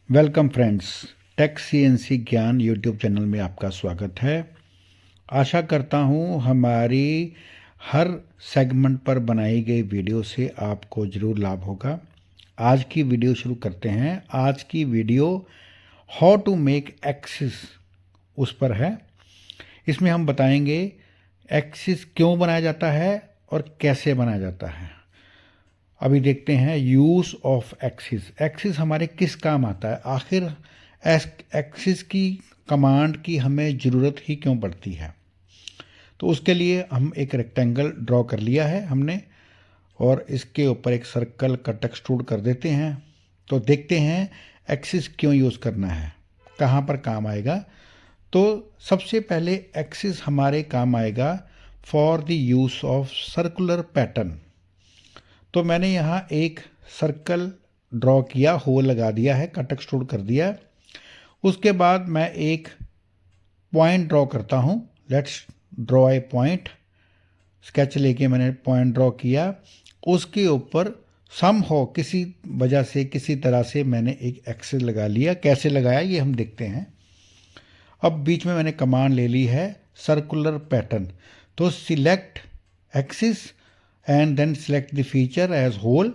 Welcome friends, take CNC ज्ञान YouTube channel में आपका स्वागत है। आशा करता हूँ हमारी हर सेगमेंट पर बनाई गई वीडियो से आपको ज़रूर लाभ होगा। आज की वीडियो शुरू करते हैं। आज की video how to make axis उस पर है। इसमें हम बताएंगे एक्सिस क्यों बनाया जाता है और कैसे बनाया जाता है। अभी देखते हैं यूज़ ऑफ एक्सिस। एक्सिस हमारे किस काम आता है, आखिर एक्सिस की कमांड की हमें ज़रूरत ही क्यों पड़ती है। तो उसके लिए हम एक रेक्टेंगल ड्रॉ कर लिया है हमने, और इसके ऊपर एक सर्कल का टेक्सट्रूड कर देते हैं। तो देखते हैं एक्सिस क्यों यूज़ करना है, कहाँ पर काम आएगा। तो सबसे पहले एक्सिस हमारे काम आएगा for the use of circular pattern. तो मैंने यहाँ एक सर्कल ड्रॉ किया, होल लगा दिया है, कट एक्सट्रूड कर दिया। उसके बाद मैं एक पॉइंट ड्रॉ करता हूँ। Let's draw a point. Sketch लेके मैंने पॉइंट ड्रॉ किया। उसके ऊपर सम हो किसी वजह से, किसी तरह से मैंने एक एक्सिस लगा लिया। कैसे लगाया ये हम देखते हैं। अब बीच में मैंने कमांड ले ली है सर्कुलर पैटर्न। तो select axis and then select the feature as hole.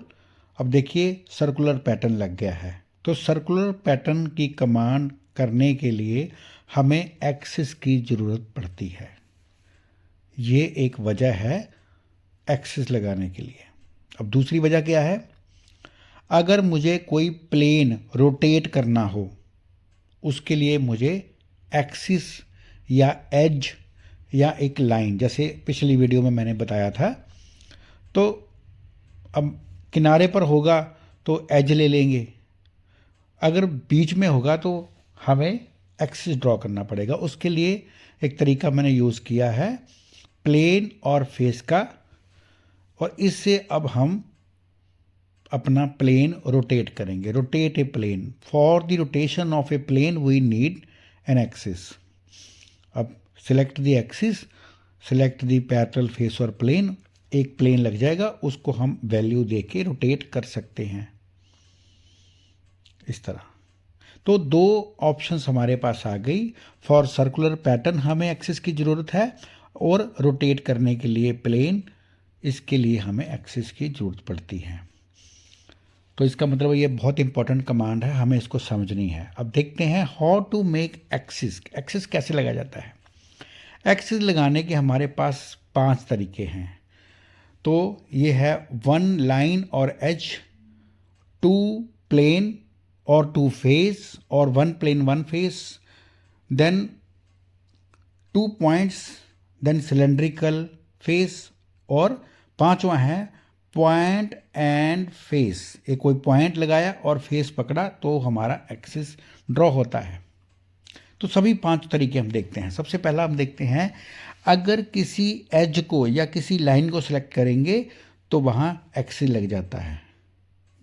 अब देखिए सर्कुलर पैटर्न लग गया है। तो सर्कुलर पैटर्न की कमांड करने के लिए हमें एक्सिस की ज़रूरत पड़ती है। ये एक वजह है एक्सिस लगाने के लिए। अब दूसरी वजह क्या है, अगर मुझे कोई प्लेन रोटेट करना हो, उसके लिए मुझे एक्सिस या एज या एक लाइन, जैसे पिछली वीडियो में मैंने बताया था। तो अब किनारे पर होगा तो एज ले लेंगे, अगर बीच में होगा तो हमें एक्सिस ड्रॉ करना पड़ेगा। उसके लिए एक तरीका मैंने यूज़ किया है प्लेन और फेस का, और इससे अब हम अपना प्लेन रोटेट करेंगे। Rotate a plane, for the rotation of a plane we need an axis. अब select the axis, select the parallel face और प्लेन। एक प्लेन लग जाएगा, उसको हम वैल्यू दे के रोटेट कर सकते हैं इस तरह। तो दो ऑप्शंस हमारे पास आ गई। फॉर सर्कुलर पैटर्न हमें एक्सिस की ज़रूरत है, और रोटेट करने के लिए प्लेन, इसके लिए हमें एक्सिस की ज़रूरत पड़ती है। तो इसका मतलब ये बहुत इंपॉर्टेंट कमांड है, हमें इसको समझनी है। अब देखते हैं how to make axis. Axis कैसे लगाया जाता है। एक्सिस लगाने के हमारे पास 5 तरीके हैं। तो ये है 1 लाइन और एज, 2 प्लेन और 2 फेस, और 1 plane 1 face, then 2 points, then cylindrical face, और पांचवा है पॉइंट एंड फेस। एक कोई पॉइंट लगाया और फेस पकड़ा तो हमारा एक्सिस ड्रॉ होता है। तो सभी 5 तरीके हम देखते हैं। सबसे पहला हम देखते हैं, अगर किसी एज को या किसी लाइन को सिलेक्ट करेंगे तो वहाँ एक्सिस लग जाता है।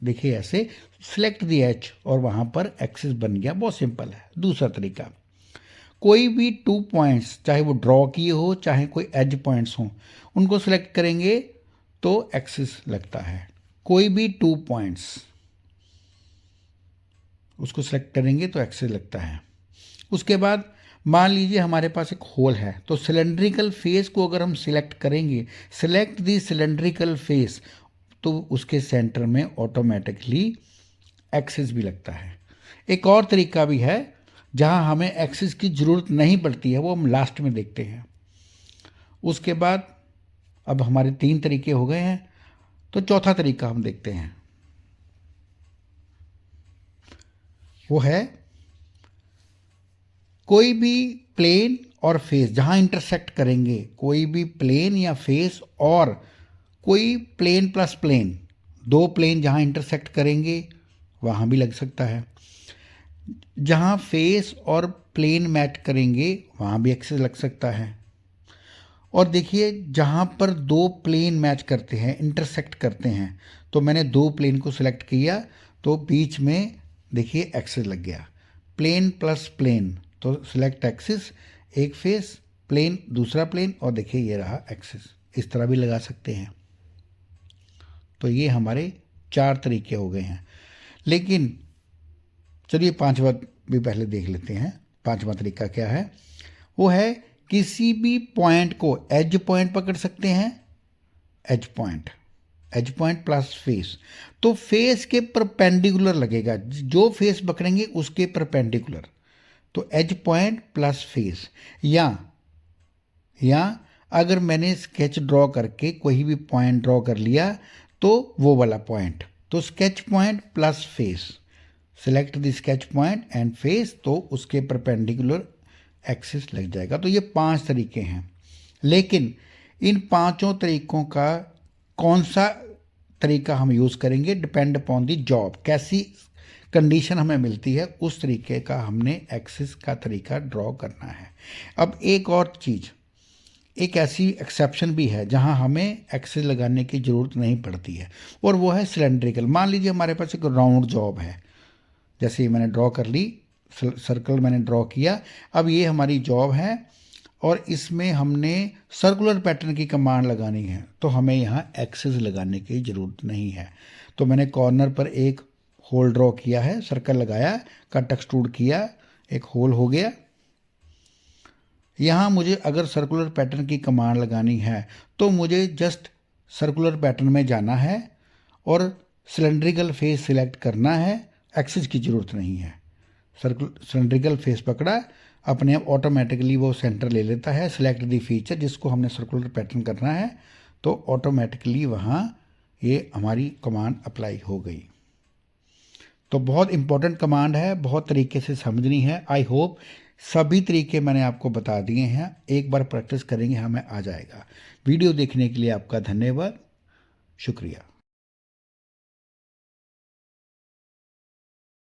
देखिए ऐसे सिलेक्ट द एज और वहाँ पर एक्सिस बन गया, बहुत सिंपल है। दूसरा तरीका, कोई भी 2 पॉइंट्स, चाहे वो ड्रॉ किए हो चाहे कोई एज पॉइंट्स हों, उनको सिलेक्ट करेंगे तो एक्सिस लगता है। कोई भी 2 पॉइंट्स उसको सिलेक्ट करेंगे तो एक्सिस लगता है। उसके बाद मान लीजिए हमारे पास एक होल है, तो सिलेंड्रिकल फेस को अगर हम सिलेक्ट करेंगे, सिलेक्ट दी सिलेंड्रिकल फेस, तो उसके सेंटर में ऑटोमेटिकली एक्सिस भी लगता है। एक और तरीका भी है जहां हमें एक्सिस की ज़रूरत नहीं पड़ती है, वो हम लास्ट में देखते हैं। उसके बाद अब हमारे 3 तरीके हो गए हैं, तो चौथा तरीका हम देखते हैं। वो है कोई भी प्लेन और फेस जहां इंटरसेक्ट करेंगे, कोई भी प्लेन या फेस और कोई प्लेन प्लस प्लेन, 2 प्लेन जहां इंटरसेक्ट करेंगे वहां भी लग सकता है। जहां फेस और प्लेन मैच करेंगे वहां भी एक्सिस लग सकता है। और देखिए जहाँ पर 2 प्लेन मैच करते हैं, इंटरसेक्ट करते हैं, तो मैंने 2 प्लेन को सिलेक्ट किया तो बीच में देखिए एक्सिस लग गया। प्लेन प्लस प्लेन, तो सिलेक्ट एक्सिस, एक फेस, प्लेन दूसरा प्लेन, और देखिए ये रहा एक्सिस। इस तरह भी लगा सकते हैं। तो ये हमारे 4 तरीके हो गए हैं। लेकिन चलिए पांचवा भी पहले देख लेते हैं। पांचवा तरीका क्या है, वो है किसी भी पॉइंट को एज पॉइंट पकड़ सकते हैं। एज पॉइंट प्लस फेस, तो फेस के परपेंडिकुलर लगेगा, जो फेस पकड़ेंगे उसके परपेंडिकुलर, तो एज पॉइंट प्लस फेस। या अगर मैंने स्केच ड्रॉ करके कोई भी पॉइंट ड्रॉ कर लिया तो वो वाला पॉइंट, तो sketch point plus face, select the sketch point and face, तो उसके परपेंडिकुलर एक्सिस लग जाएगा। तो ये 5 तरीके हैं, लेकिन इन पांचों तरीकों का कौन सा तरीका हम यूज़ करेंगे डिपेंड अपॉन दी जॉब, कैसी कंडीशन हमें मिलती है उस तरीके का हमने एक्सिस का तरीका ड्रॉ करना है। अब एक और चीज़, एक ऐसी एक्सेप्शन भी है जहां हमें एक्सिस लगाने की ज़रूरत नहीं पड़ती है, और वो है सिलेंड्रिकल। मान लीजिए हमारे पास एक राउंड जॉब है, जैसे मैंने ड्रॉ कर ली, सर्कल मैंने ड्रॉ किया, अब ये हमारी जॉब है और इसमें हमने सर्कुलर पैटर्न की कमांड लगानी है, तो हमें यहाँ एक्सिस लगाने की ज़रूरत नहीं है। तो मैंने कॉर्नर पर एक होल ड्रॉ किया है, सर्कल लगाया, कट एक्सट्रूड किया, एक होल हो गया। यहाँ मुझे अगर सर्कुलर पैटर्न की कमांड लगानी है तो मुझे जस्ट सर्कुलर पैटर्न में जाना है और सिलेंड्रिकल फेस सिलेक्ट करना है, एक्सिस की ज़रूरत नहीं है। सिलेंड्रिकल फेस पकड़ा, अपने आप ऑटोमेटिकली वो सेंटर ले लेता है। सिलेक्ट दी फीचर, जिसको हमने सर्कुलर पैटर्न करना है, तो ऑटोमेटिकली वहाँ ये हमारी कमांड अप्लाई हो गई। तो बहुत इंपॉर्टेंट कमांड है, बहुत तरीके से समझनी है। आई होप सभी तरीके मैंने आपको बता दिए हैं, एक बार प्रैक्टिस करेंगे हमें आ जाएगा। वीडियो देखने के लिए आपका धन्यवाद, शुक्रिया।